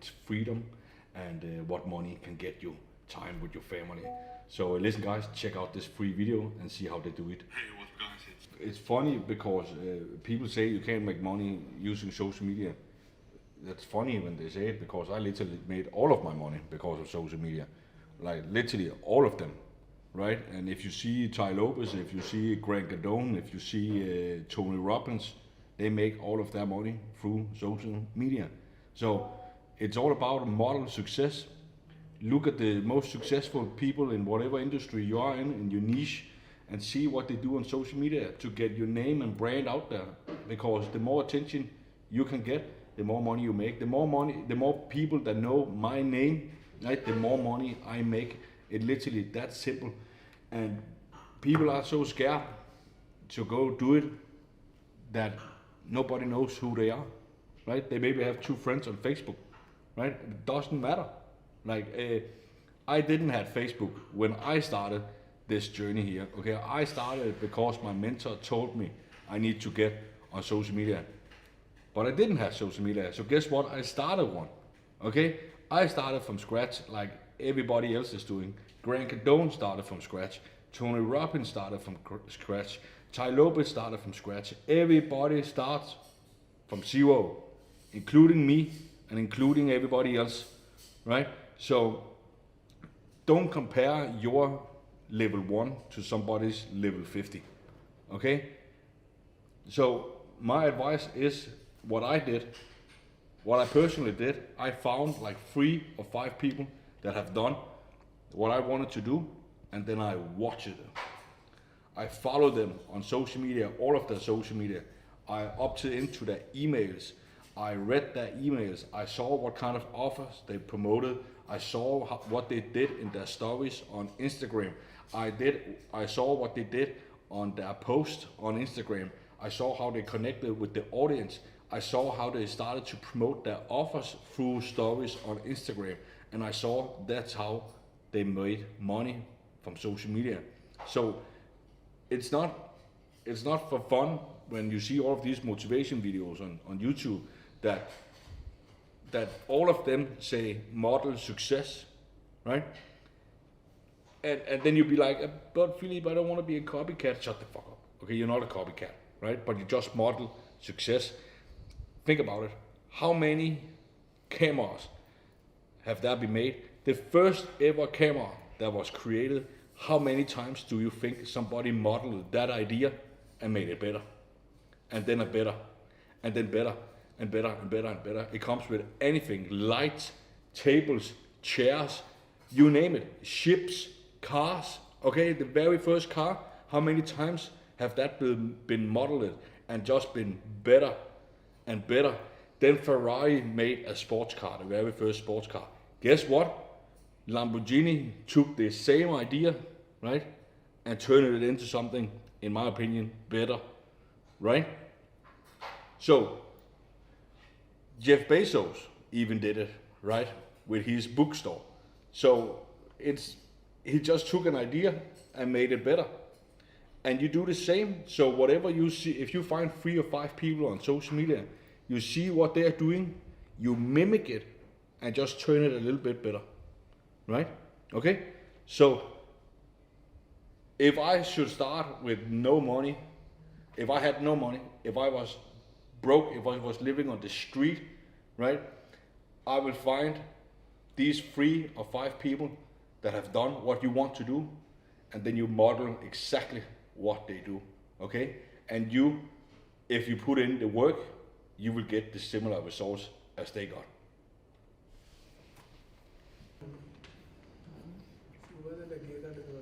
it's freedom, and what money can get you, time with your family. So listen guys, check out this free video and see how they do it. Hey, what's guys? It's funny because people say you can't make money using social media. That's funny when they say it, because I literally made all of my money because of social media. Like literally all of them, right? And if you see Ty Lopez, if you see Grant Cardone, if you see Tony Robbins, they make all of their money through social media. So it's all about model success. Look at the most successful people in whatever industry you are in your niche, and see what they do on social media to get your name and brand out there. Because the more attention you can get, the more money you make. The more people that know my name, right, the more money I make. It literally that simple. And people are so scared to go do it that nobody knows who they are, right? They maybe have 2 friends on Facebook, right? It doesn't matter. Like I didn't have Facebook when I started this journey here. Okay, I started because my mentor told me I need to get on social media, but I didn't have social media. So guess what? I started one. Okay, I started from scratch like everybody else is doing. Grant Cardone started from scratch. Tony Robbins started from scratch. Ty Lopez started from scratch. Everybody starts from zero, including me and including everybody else, right? So don't compare your level 1 to somebody's level 50, okay? So my advice is what I did, what I personally did. I found like 3 or 5 people that have done what I wanted to do, and then I watched it. I followed them on social media, all of their social media. I opted into their emails. I read their emails. I saw what kind of offers they promoted. I saw what they did in their stories on Instagram. I saw what they did on their post on Instagram. I saw how they connected with the audience. I saw how they started to promote their offers through stories on Instagram. And I saw that's how they made money from social media. So it's not for fun when you see all of these motivation videos on YouTube that all of them say model success, right? And then you'll be like, but Philip, I don't want to be a copycat. Shut the fuck up. Okay, you're not a copycat, right? But you just model success. Think about it. How many cameras have there been made? The first ever camera that was created, how many times do you think somebody modeled that idea and made it better? And then a better, and then better, and better, and better, and better. It comes with anything, lights, tables, chairs, you name it, ships, cars. Okay, the very first car, how many times have that been modeled and just been better and better? Then Ferrari made a sports car, the very first sports car. Guess what? Lamborghini took the same idea, right, and turned it into something, in my opinion, better, right? So Jeff Bezos even did it, right, with his bookstore. So he just took an idea and made it better. And you do the same. So whatever you see, if you find 3 or 5 people on social media, you see what they're doing, you mimic it and just turn it a little bit better, right? Okay? So if I should start with no money, if I had no money, if I was broke, if I was living on the street, right, I will find these 3 or 5 people that have done what you want to do, and then you model exactly what they do, okay? And you, if you put in the work, you will get the similar results as they got.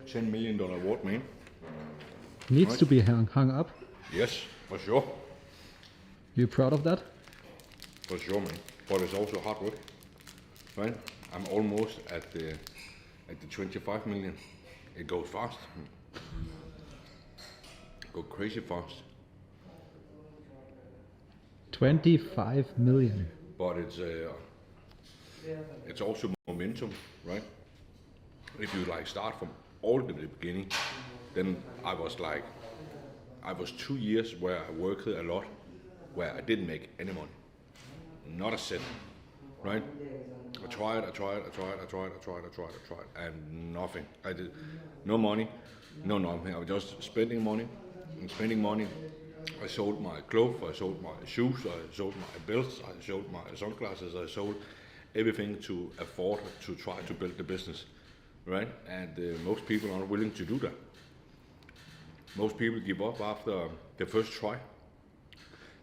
$10 million award, man. Needs Right. to be hung up. Yes, for sure. You proud of that? For sure, man. But it's also hard work, right? I'm almost at the 25 million. It goes fast. Go crazy fast. 25 million. But it's also momentum, right? If you like start from all the beginning, then I was 2 years where I worked a lot, where I didn't make any money, not a cent, right? I tried, and nothing. I did no money, no nothing. I was just spending money and spending money. I sold my clothes, I sold my shoes, I sold my belts, I sold my sunglasses, I sold everything to afford to try to build the business, right? And most people aren't willing to do that. Most people give up after the first try.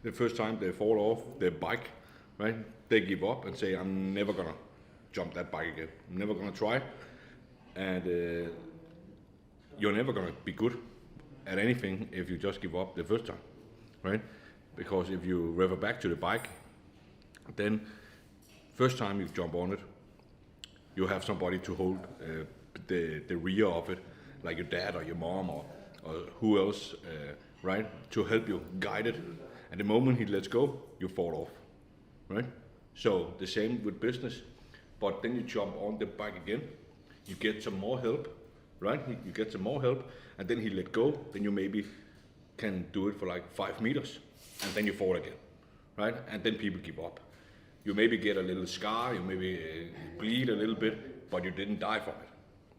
The first time they fall off their bike, right? They give up and say, I'm never gonna jump that bike again. I'm never gonna try. And you're never gonna be good at anything if you just give up the first time, right? Because if you revert back to the bike, then first time you jump on it, you have somebody to hold the rear of it, like your dad or your mom or who else, right? To help you guide it. And the moment he lets go, you fall off, right? So the same with business, but then you jump on the bike again, you get some more help, right? You get some more help, and then he let go, then you maybe can do it for like 5 meters, and then you fall again, right? And then people give up. You maybe get a little scar, you maybe bleed a little bit, but you didn't die from it,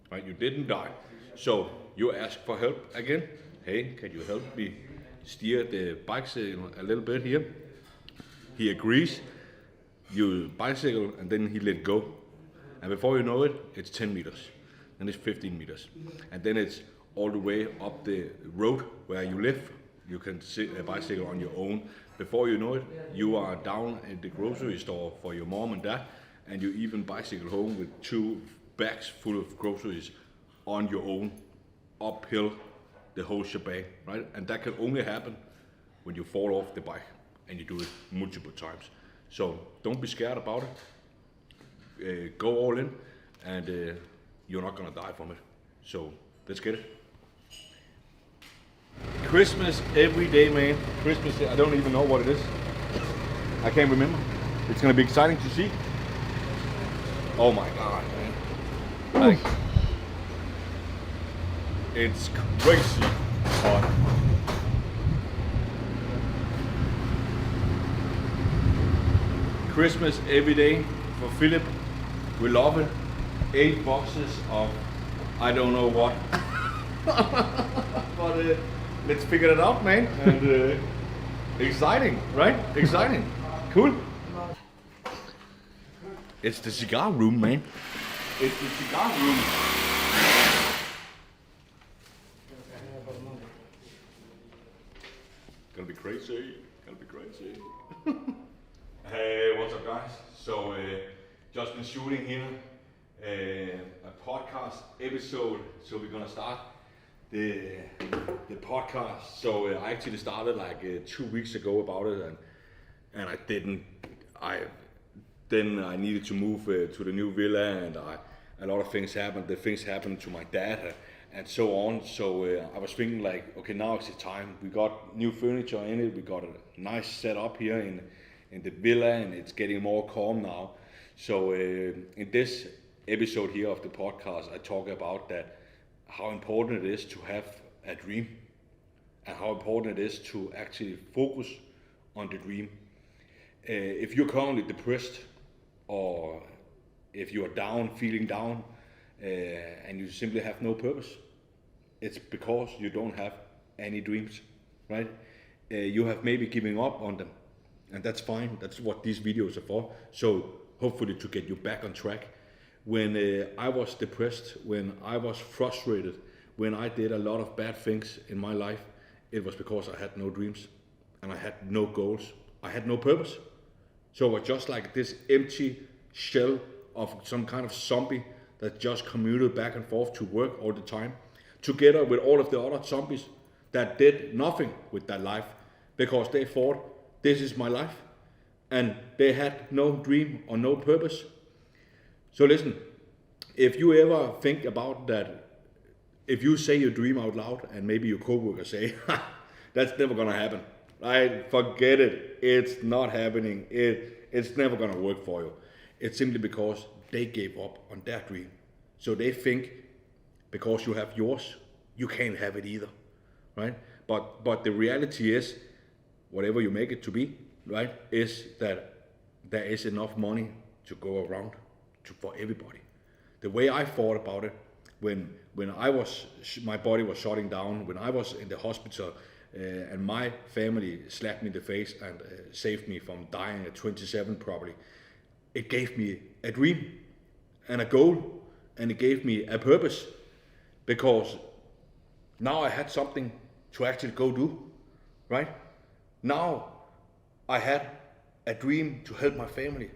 right? You didn't die. So you ask for help again. Hey, can you help me steer the bicycle a little bit here? He agrees. You bicycle, and then he let go. And before you know it, it's 10 meters. Then it's 15 meters. And then it's all the way up the road where you live. You can sit a bicycle on your own. Before you know it, you are down at the grocery store for your mom and dad, and you even bicycle home with 2 bags full of groceries on your own, uphill, the whole shebang, right? And that can only happen when you fall off the bike and you do it multiple times. So don't be scared about it. Go all in, and you're not gonna die from it. So let's get it. Christmas every day, man. Christmas, I don't even know what it is. I can't remember. It's gonna be exciting to see. Oh my God, man. Like, it's crazy hot. Christmas every day for Philip. We love it. 8 boxes of I don't know what. But let's figure it out, man. And exciting, right? Exciting. Cool. It's the cigar room, man. It's the cigar room. Gonna be crazy. Gonna be crazy. Hey, what's up, guys? So, just been shooting here a podcast episode. So we're gonna start the podcast. So I actually started like 2 weeks ago about it, and I didn't. Then I needed to move to the new villa, and a lot of things happened. The things happened to my dad, and so on. So I was thinking like, okay, now it's the time. We got new furniture in it. We got a nice setup here in the villa, and it's getting more calm now. So in this episode here of the podcast, I talk about that, how important it is to have a dream, and how important it is to actually focus on the dream. If you're currently depressed, or if you are down, feeling down, and you simply have no purpose, it's because you don't have any dreams, right? You have maybe given up on them, and that's fine. That's what these videos are for. So hopefully to get you back on track. When I was depressed, when I was frustrated, when I did a lot of bad things in my life, it was because I had no dreams, and I had no goals. I had no purpose. So it was just like this empty shell of some kind of zombie that just commuted back and forth to work all the time, together with all of the other zombies that did nothing with their life because they thought, this is my life, and they had no dream or no purpose. So listen, if you ever think about that, if you say your dream out loud and maybe your coworker say, that's never gonna happen, right? Forget it. It's not happening. It's never gonna work for you. It's simply because they gave up on their dream. So they think because you have yours, you can't have it either, right? But the reality is, whatever you make it to be, right, is that there is enough money to go around for everybody. The way I thought about it, when my body was shutting down, when I was in the hospital, and my family slapped me in the face and saved me from dying at 27 probably, it gave me a dream and a goal, and it gave me a purpose, because now I had something to actually go do, right? Now I had a dream to help my family,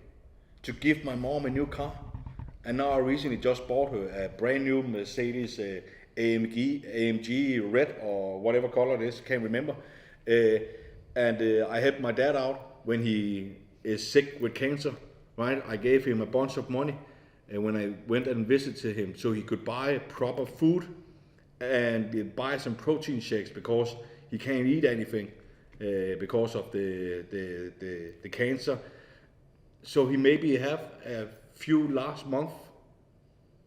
to give my mom a new car. And now I recently just bought her a brand new Mercedes AMG red or whatever color it is, can't remember. And I helped my dad out when he is sick with cancer, right? I gave him a bunch of money when I went and visited him, so he could buy proper food and buy some protein shakes, because he can't eat anything because of the cancer. So he maybe have a few last month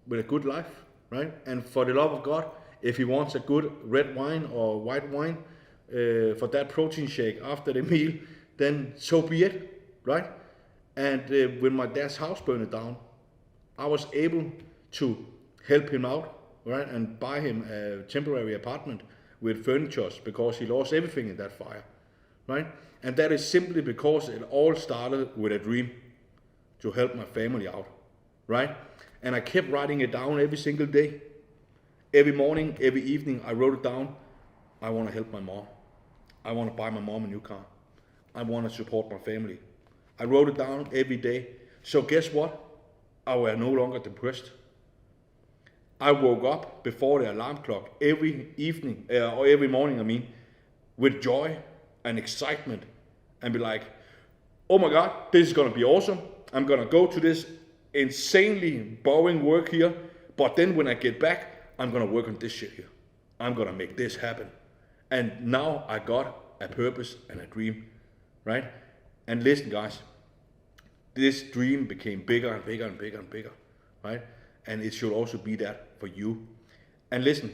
with a good life, right? And for the love of God, if he wants a good red wine or white wine for that protein shake after the meal, then so be it, right? And when my dad's house burned down, I was able to help him out, right, and buy him a temporary apartment with furniture, because he lost everything in that fire, right? And that is simply because it all started with a dream to help my family out, right? And I kept writing it down every single day. Every morning, every evening, I wrote it down. I want to help my mom. I want to buy my mom a new car. I want to support my family. I wrote it down every day. So guess what? I was no longer depressed. I woke up before the alarm clock every evening, or every morning, with joy and excitement, and be like, oh my God, this is going to be awesome. I'm going to go to this insanely boring work here, but then when I get back, I'm going to work on this shit here. I'm going to make this happen. And now I got a purpose and a dream, right? And listen, guys, this dream became bigger and bigger and bigger and bigger, right? And it should also be that for you. And listen,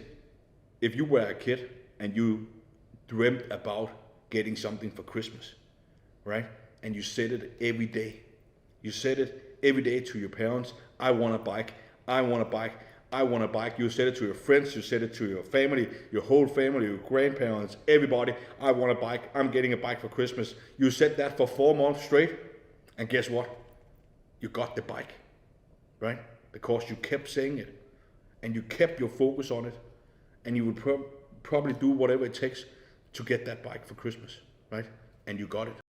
if you were a kid and you dreamt about getting something for Christmas, right? And you said it every day. You said it every day to your parents, I want a bike, I want a bike, I want a bike. You said it to your friends, you said it to your family, your whole family, your grandparents, everybody, I want a bike, I'm getting a bike for Christmas. You said that for 4 months straight, and guess what? You got the bike, right? Because you kept saying it, and you kept your focus on it, and you would probably do whatever it takes to get that bike for Christmas, right? And you got it.